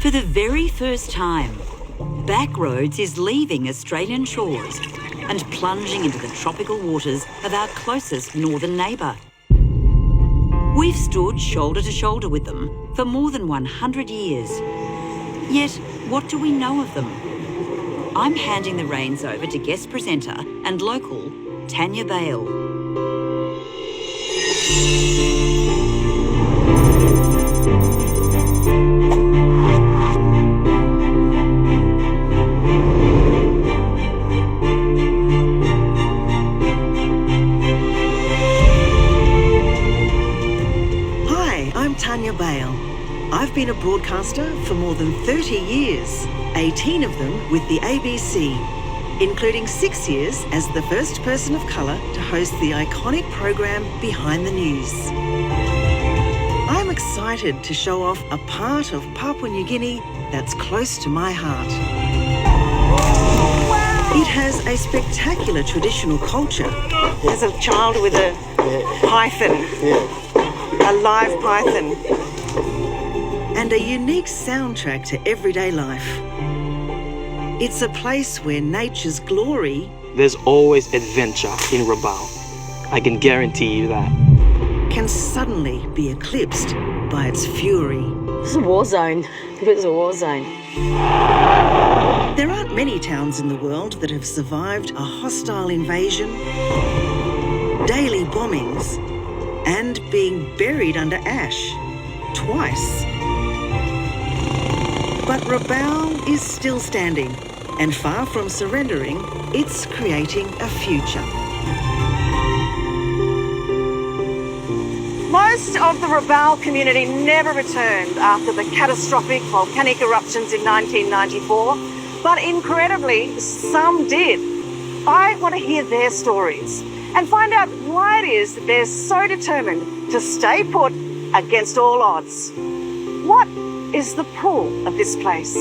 For the very first time, Backroads is leaving Australian shores and plunging into the tropical waters of our closest northern neighbour. We've stood shoulder to shoulder with them for more than 100 years. Yet, what do we know of them? I'm handing the reins over to guest presenter and local Tania Bale. Tania Bale. I've been a broadcaster for more than 30 years, 18 of them with the ABC, including 6 years as the first person of colour to host the iconic program Behind the News. I'm excited to show off a part of Papua New Guinea that's close to my heart. It has a spectacular traditional culture. As a child with a python. A live python. And a unique soundtrack to everyday life. It's a place where nature's glory... There's always adventure in Rabaul. I can guarantee you that. ...can suddenly be eclipsed by its fury. It's a war zone. It's a war zone. There aren't many towns in the world that have survived a hostile invasion, daily bombings, and being buried under ash, twice. But Rabaul is still standing, and far from surrendering, it's creating a future. Most of the Rabaul community never returned after the catastrophic volcanic eruptions in 1994, but incredibly, some did. I want to hear their stories and find out why it is that they're so determined to stay put against all odds. What is the pull of this place?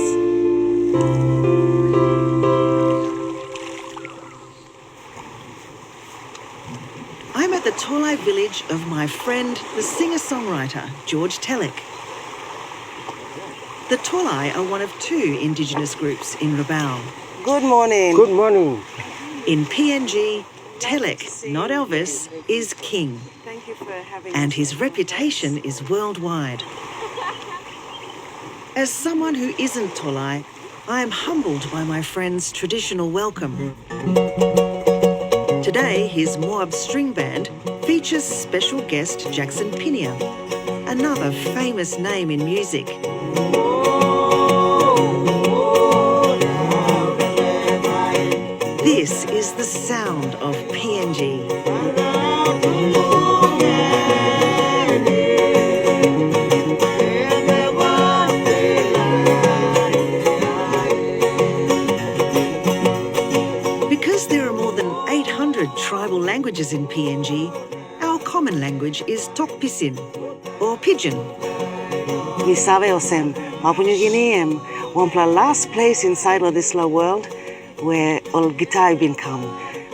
I'm at the Tolai village of my friend, the singer-songwriter, George Telek. The Tolai are one of 2 Indigenous groups in Rabaul. Good morning. Good morning. In PNG, Telek, not Elvis, is king. Thank you for having and his reputation is worldwide. As someone who isn't Tolai, I am humbled by my friend's traditional welcome. Today, his Moab string band features special guest Jackson Pinia, another famous name in music. This is the sound of PNG. Because there are more than 800 tribal languages in PNG, our common language is Tokpisin, or Pidgin. We sabe osem, Papua New Guinea, one of the last place inside of this world where all guitar been come.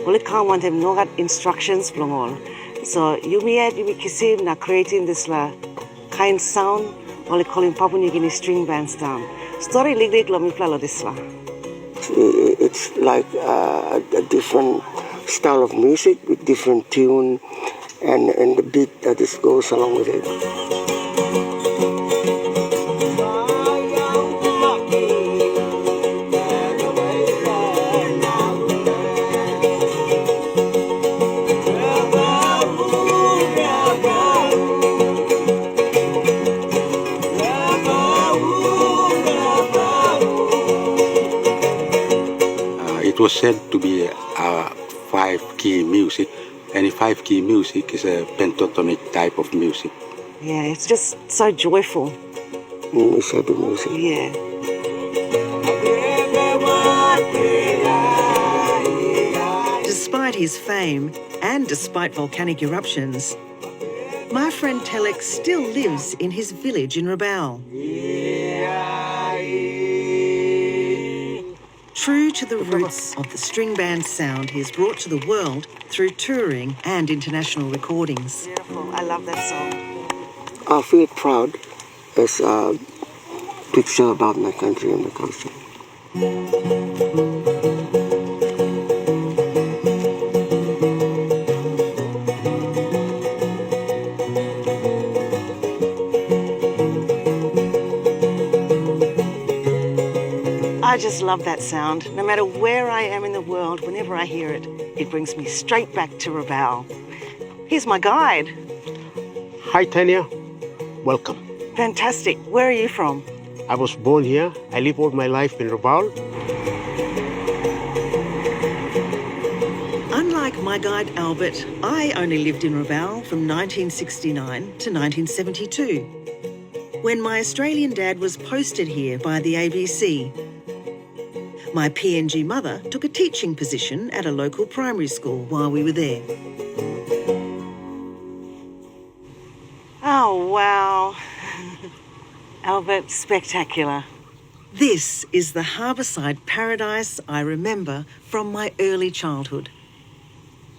Only come want them no got instructions from all. So you be kisim na creating this kind sound, only calling Papua New Guinea string bands down. Story ligdik lo mi plalo this la. It's like a different style of music with different tune and the beat that just goes along with it. It was said to be a 5-key music, and 5-key music is a pentatonic type of music. Yeah, it's just so joyful. It's happy music. Yeah. Despite his fame and despite volcanic eruptions, my friend Telek still lives in his village in Rabaul. True to the roots of the string band sound he has brought to the world through touring and international recordings. Beautiful. I love that song. I feel proud as to picture about my country and my culture. I just love that sound. No matter where I am in the world, whenever I hear it, it brings me straight back to Rabaul. Here's my guide. Hi Tania, welcome. Fantastic. Where are you from? I was born here. I live all my life in Rabaul. Unlike my guide Albert, I only lived in Rabaul from 1969 to 1972, when my Australian dad was posted here by the ABC. My PNG mother took a teaching position at a local primary school while we were there. Oh, wow. Albert, spectacular. This is the harbourside paradise I remember from my early childhood.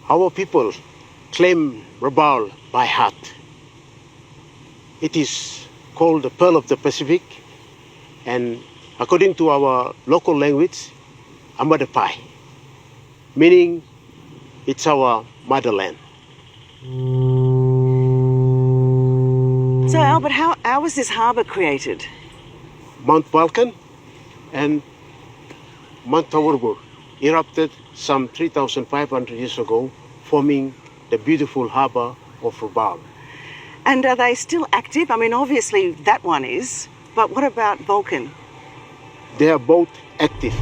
Our people claim Rabaul by heart. It is called the Pearl of the Pacific, and according to our local language, Amadapai, meaning it's our motherland. So, Albert, how was this harbour created? Mount Vulcan and Mount Wartime erupted some 3,500 years ago, forming the beautiful harbour of Rabaul. And are they still active? I mean, obviously that one is, but what about Vulcan? They are both active.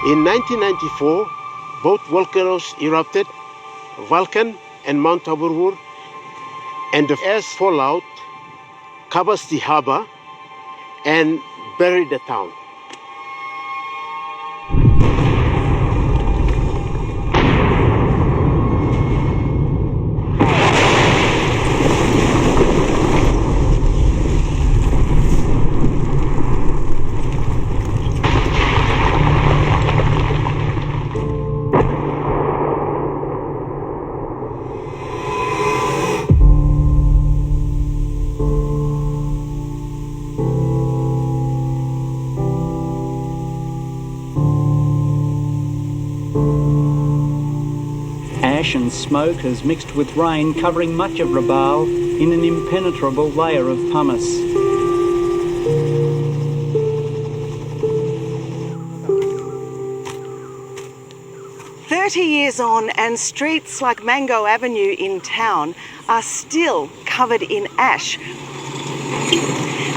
In 1994, both volcanoes erupted, Vulcan and Mount Wartime, and the ash fallout covers the harbour and buried the town. Ash and smoke has mixed with rain, covering much of Rabaul in an impenetrable layer of pumice. Years on, and streets like Mango Avenue in town are still covered in ash.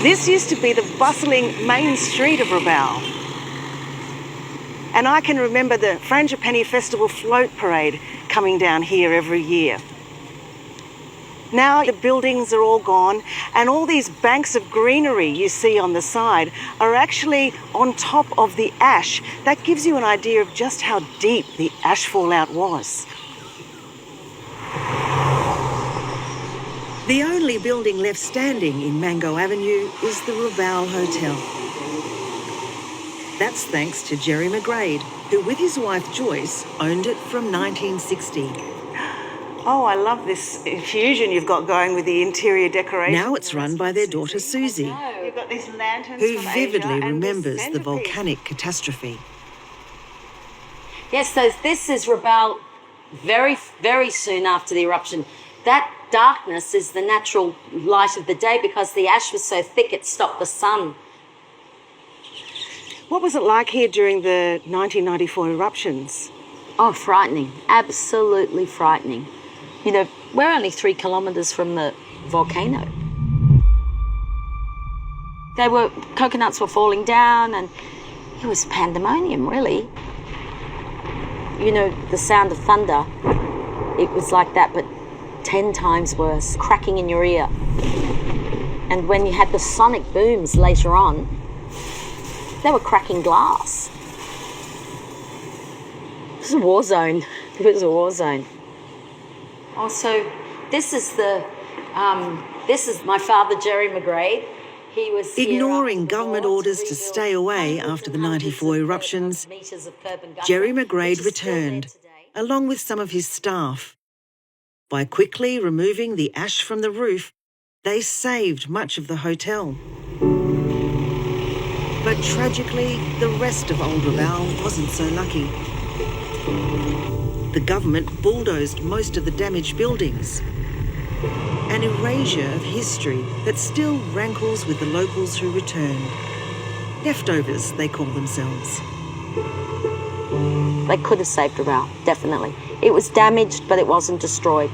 This used to be the bustling main street of Rabaul. And I can remember the Frangipani Festival float parade coming down here every year. Now the buildings are all gone, and all these banks of greenery you see on the side are actually on top of the ash. That gives you an idea of just how deep the ash fallout was. The only building left standing in Mango Avenue is the Rabaul Hotel. That's thanks to Jerry McGrade, who with his wife Joyce owned it from 1960. Oh, I love this infusion you've got going with the interior decoration. Now it's run by their daughter Susie, You've got these lanterns who from vividly Asia and remembers the centipede. volcanic catastrophe. Yes, so this is Rabaul very, very soon after the eruption. That darkness is the natural light of the day because the ash was so thick it stopped the sun. What was it like here during the 1994 eruptions? Oh, frightening. Absolutely frightening. You know, we're only 3 kilometres from the volcano. Coconuts were falling down and it was pandemonium, really. You know, the sound of thunder, it was like that, but 10 times worse, cracking in your ear. And when you had the sonic booms later on, they were cracking glass. It was a war zone. It was a war zone. Also, this is my father, Jerry McGrade. He was Ignoring government orders to stay away after the 94 eruptions, Jerry McGrade returned, along with some of his staff. By quickly removing the ash from the roof, they saved much of the hotel. But tragically, the rest of Old Rabaul wasn't so lucky. The government bulldozed most of the damaged buildings. An erasure of history that still rankles with the locals who returned. Leftovers, they call themselves. They could have saved Rabaul, definitely. It was damaged, but it wasn't destroyed.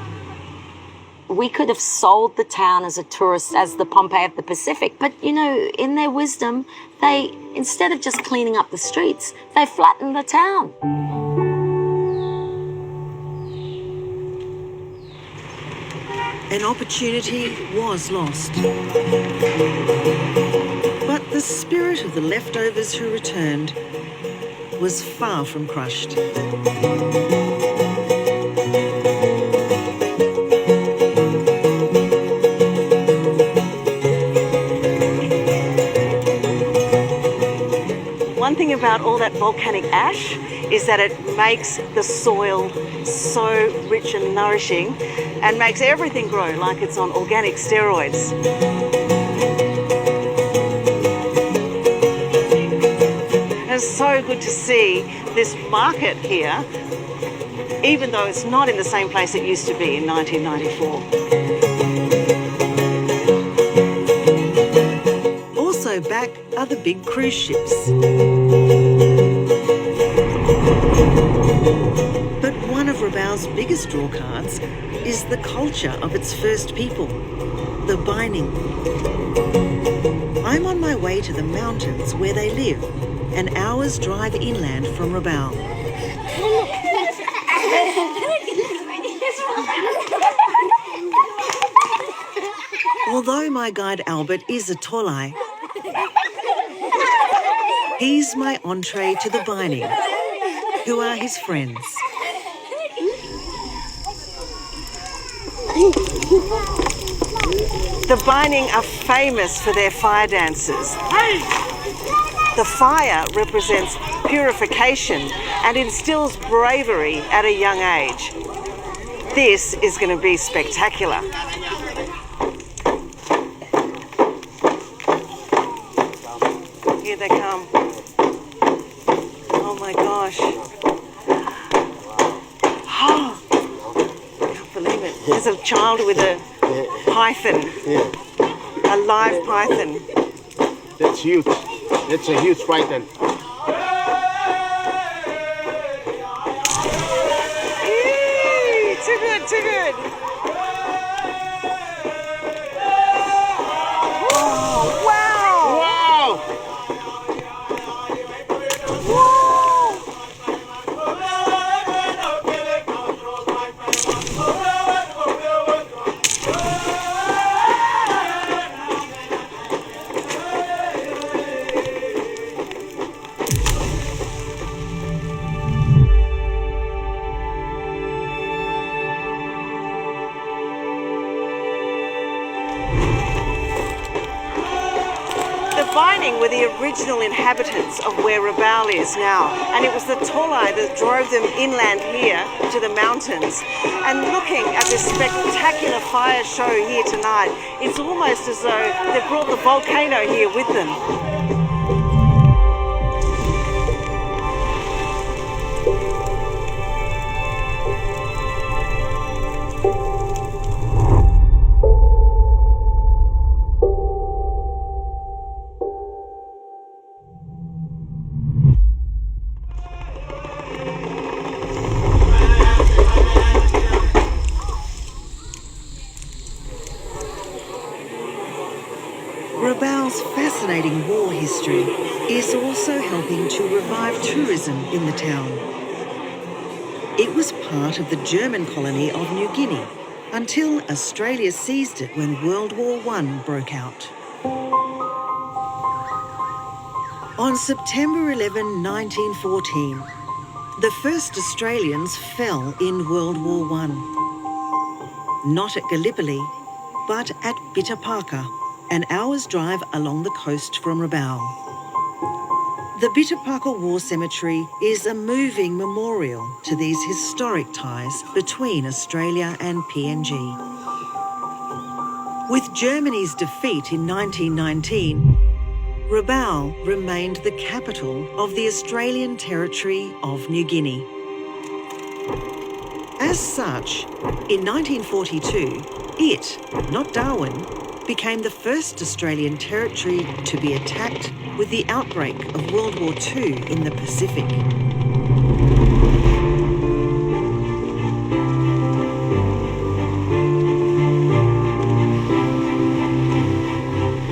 We could have sold the town as a tourist, as the Pompeii of the Pacific, but, you know, in their wisdom, they, instead of just cleaning up the streets, they flattened the town. An opportunity was lost. But the spirit of the leftovers who returned was far from crushed. One thing about all that volcanic ash is that it makes the soil so rich and nourishing and makes everything grow like it's on organic steroids. It's so good to see this market here, even though it's not in the same place it used to be in 1994. Also back are the big cruise ships. But one of Rabaul's biggest drawcards is the culture of its first people, the Baining. I'm on my way to the mountains where they live, an hour's drive inland from Rabaul. Although my guide Albert is a Tolai, he's my entree to the Baining, who are his friends. The Baining are famous for their fire dances. The fire represents purification and instills bravery at a young age. This is going to be spectacular. Here they come. Oh my gosh. Oh, I can't believe it. There's a child with a python, a live python. That's huge. That's a huge python. Eee, too good, too good. Oh, wow. Wow! Baining were the original inhabitants of where Rabaul is now, and it was the Tolai that drove them inland here to the mountains. And looking at this spectacular fire show here tonight, it's almost as though they brought the volcano here with them. Rabaul's fascinating war history is also helping to revive tourism in the town. It was part of the German colony of New Guinea until Australia seized it when World War I broke out. On September 11, 1914, the first Australians fell in World War I. Not at Gallipoli, but at Bitapaka, an hour's drive along the coast from Rabaul. The Bitapaka War Cemetery is a moving memorial to these historic ties between Australia and PNG. With Germany's defeat in 1919, Rabaul remained the capital of the Australian territory of New Guinea. As such, in 1942, it, not Darwin, became the first Australian territory to be attacked with the outbreak of World War II in the Pacific.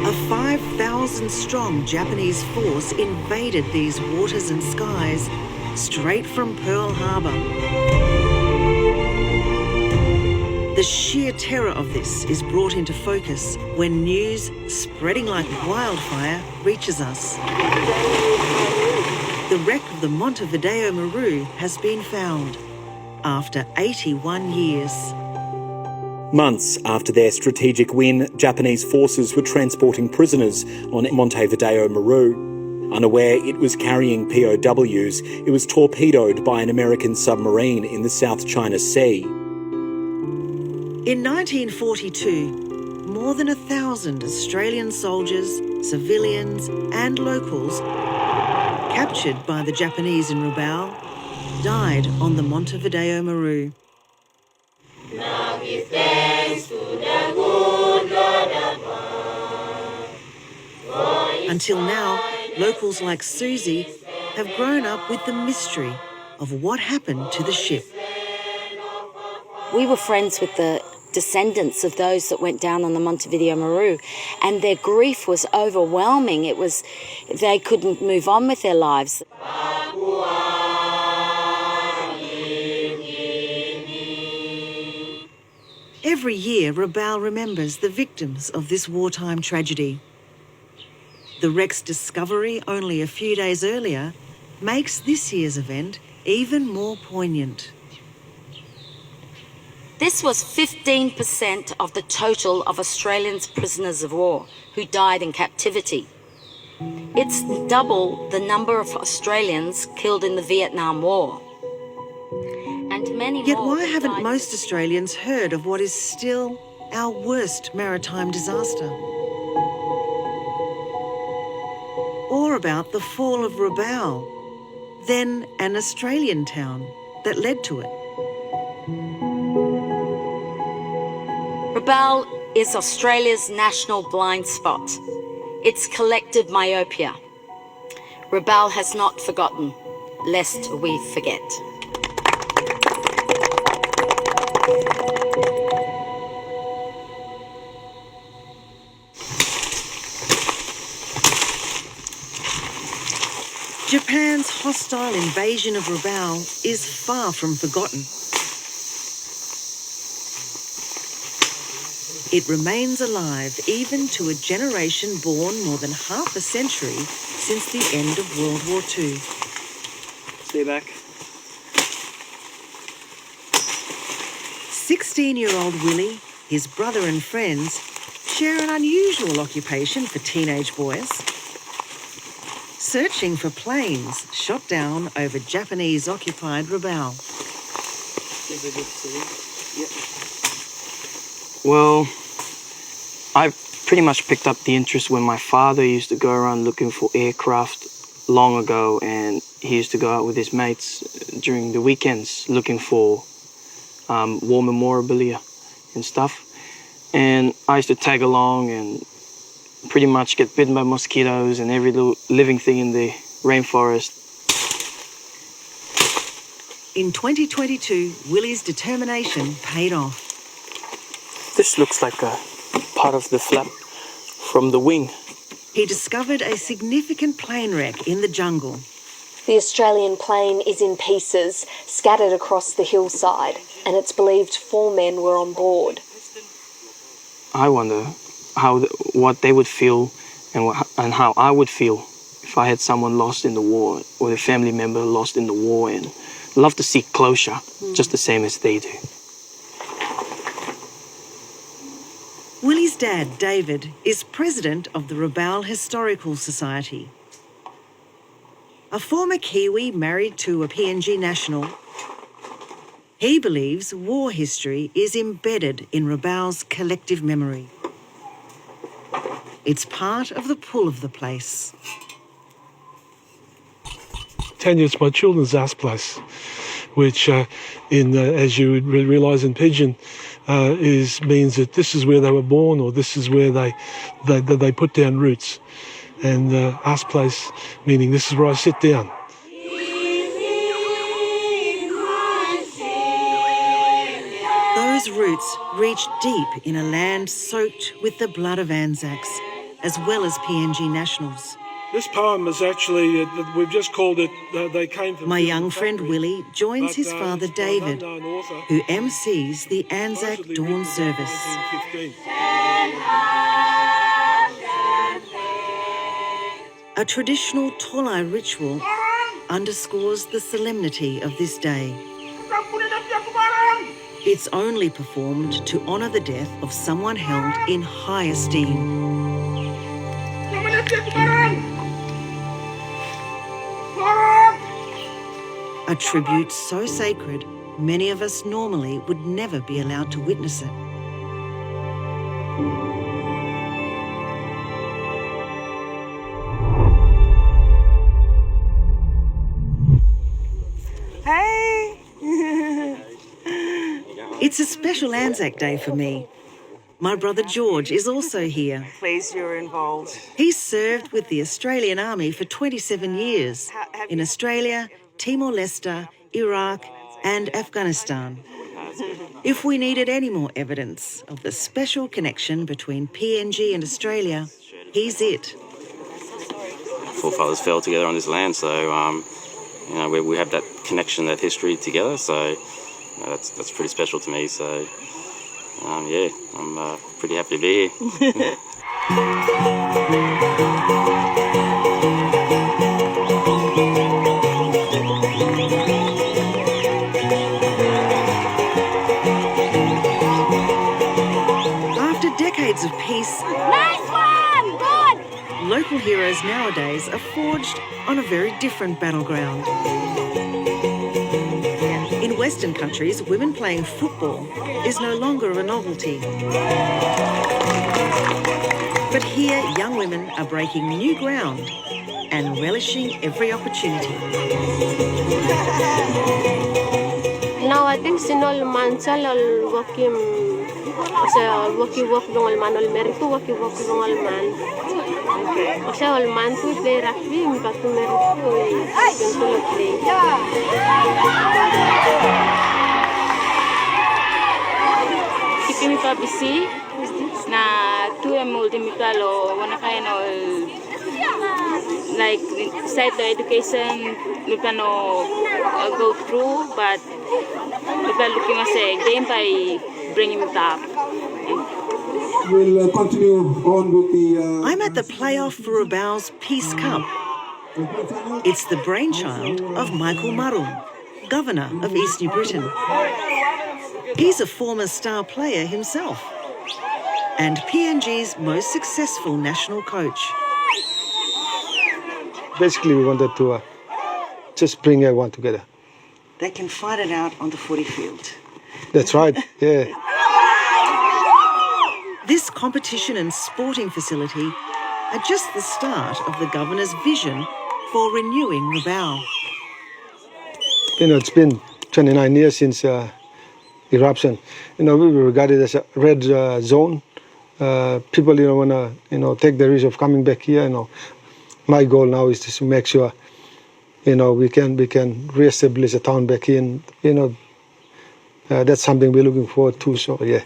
A 5,000-strong Japanese force invaded these waters and skies straight from Pearl Harbor. The sheer terror of this is brought into focus when news, spreading like wildfire, reaches us. The wreck of the Montevideo Maru has been found after 81 years. Months after their strategic win, Japanese forces were transporting prisoners on Montevideo Maru. Unaware it was carrying POWs, it was torpedoed by an American submarine in the South China Sea. In 1942, more than 1,000 Australian soldiers, civilians and locals captured by the Japanese in Rabaul died on the Montevideo Maru. Until now, locals like Susie have grown up with the mystery of what happened to the ship. We were friends with the descendants of those that went down on the Montevideo Maru, and their grief was overwhelming. They couldn't move on with their lives. Every year, Rabaul remembers the victims of this wartime tragedy. The wreck's discovery only a few days earlier makes this year's event even more poignant. This was 15% of the total of Australians' prisoners of war who died in captivity. It's double the number of Australians killed in the Vietnam War. And many Yet more why haven't died most Australians heard of what is still our worst maritime disaster? Or about the fall of Rabaul, then an Australian town that led to it? Rabaul is Australia's national blind spot. It's collective myopia. Rabaul has not forgotten, lest we forget. Japan's hostile invasion of Rabaul is far from forgotten. It remains alive even to a generation born more than half a century since the end of World War II. Stay back. 16-year-old Willie, his brother and friends share an unusual occupation for teenage boys. Searching for planes shot down over Japanese-occupied Rabaul. Is it good city? Yeah. Well, I pretty much picked up the interest when my father used to go around looking for aircraft long ago, and he used to go out with his mates during the weekends looking for war memorabilia and stuff. And I used to tag along and pretty much get bitten by mosquitoes and every little living thing in the rainforest. In 2022, Willie's determination paid off. This looks like a part of the flap from the wing. He discovered a significant plane wreck in the jungle. The Australian plane is in pieces, scattered across the hillside, and it's believed 4 men were on board. I wonder what they would feel and how I would feel if I had someone lost in the war or a family member lost in the war, and love to seek closure just the same as they do. Willie's dad, David, is president of the Rabaul Historical Society. A former Kiwi married to a PNG national, he believes war history is embedded in Rabaul's collective memory. It's part of the pull of the place. Tania, it's my children's ass place, which, as you would realise in Pidgin, means that this is where they were born, or this is where they put down roots. And ass place meaning this is where I sit down. Those roots reach deep in a land soaked with the blood of Anzacs, as well as PNG nationals. This poem is actually, we've just called it, They Came From... My young friend Willie joins his father David, who MCs the Anzac Dawn service. A traditional Tolai ritual underscores the solemnity of this day. It's only performed to honour the death of someone held in high esteem. A tribute so sacred, many of us normally would never be allowed to witness it. Hey! It's a special Anzac Day for me. My brother George is also here. Pleased you're involved. He's served with the Australian Army for 27 years in Australia, Timor-Leste, Iraq and Afghanistan. If we needed any more evidence of the special connection between PNG and Australia, he's it. Forefathers fell together on this land, so we have that connection, that history together. So that's pretty special to me. So I'm pretty happy to be here. After decades of peace, Nice one! Good! local heroes nowadays are forged on a very different battleground. In Western countries, women playing football is no longer a novelty. But here, young women are breaking new ground and relishing every opportunity. Nowadays, sinol mansal al wakim sa waki wak dongal man al meritu waki wak dongal man. Kasi al man tu play rugby, mi patu meritu bentul play. Kipimi pa bisi na tu multimutalo wana kaya no like side to education we plan go through, but we plan looking at game by bringing it up. We'll continue on with the... I'm at the playoff for Rabaul's Peace Cup. It's the brainchild of Michael Marum, Governor of East New Britain. He's a former star player himself and PNG's most successful national coach. Basically, we wanted to just bring everyone together. They can fight it out on the footy field. That's right, yeah. This competition and sporting facility are just the start of the Governor's vision for renewing Rabaul. It's been 29 years since eruption. We were regarded as a red zone. People, want to, take the risk of coming back here. My goal now is to make sure, we can reestablish the town back in. That's something we're looking forward to. So yeah.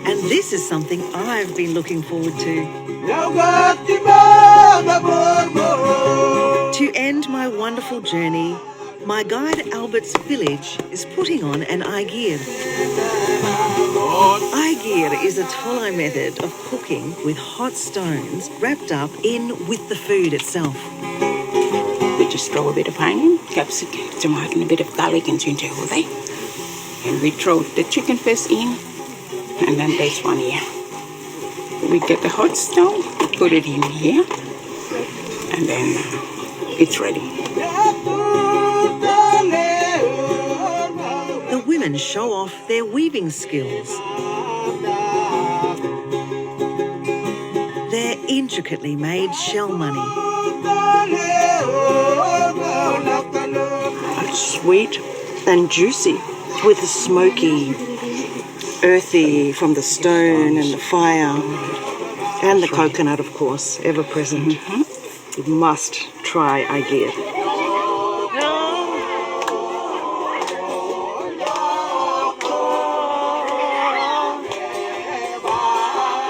And this is something I've been looking forward to. To end my wonderful journey, my guide Albert's village is putting on an aigir. Aigir is a Tolai method of cooking with hot stones wrapped up in with the food itself. We just throw a bit of onion, capsicum, tomato, and a bit of garlic and ginger over there. And we throw the chicken first in, and then this one here. We get the hot stone, put it in here, and then it's ready. The women show off their weaving skills. Their intricately made shell money. It's sweet and juicy with the smoky, earthy from the stone and the fire and the coconut, of course, ever present. You must try Aigia.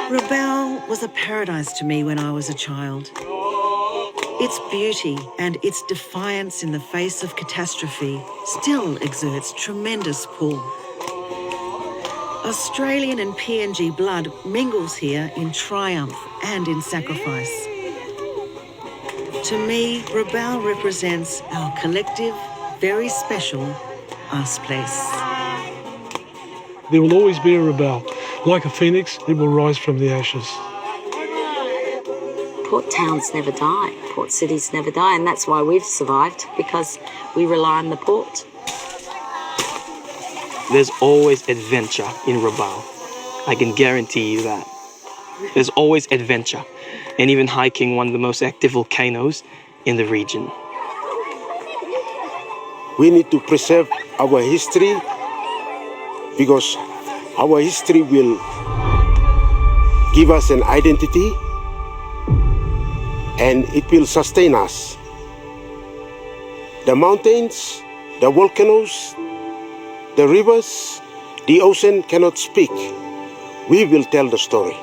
Rabaul was a paradise to me when I was a child. Its beauty and its defiance in the face of catastrophe still exerts tremendous pull. Australian and PNG blood mingles here in triumph and in sacrifice. To me, Rabaul represents our collective, very special us place. There will always be a Rabaul. Like a phoenix, it will rise from the ashes. Port towns never die, port cities never die, and that's why we've survived, because we rely on the port. There's always adventure in Rabaul. I can guarantee you that. There's always adventure, and even hiking one of the most active volcanoes in the region. We need to preserve our history because our history will give us an identity and it will sustain us. The mountains, the volcanoes, the rivers, the ocean cannot speak. We will tell the story.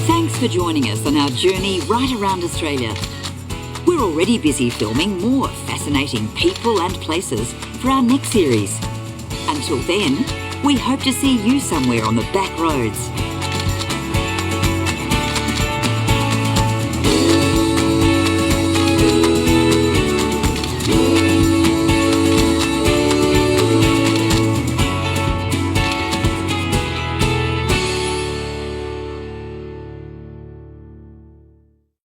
Thanks for joining us on our journey right around Australia. We're already busy filming more fascinating people and places for our next series. Until then, we hope to see you somewhere on the back roads.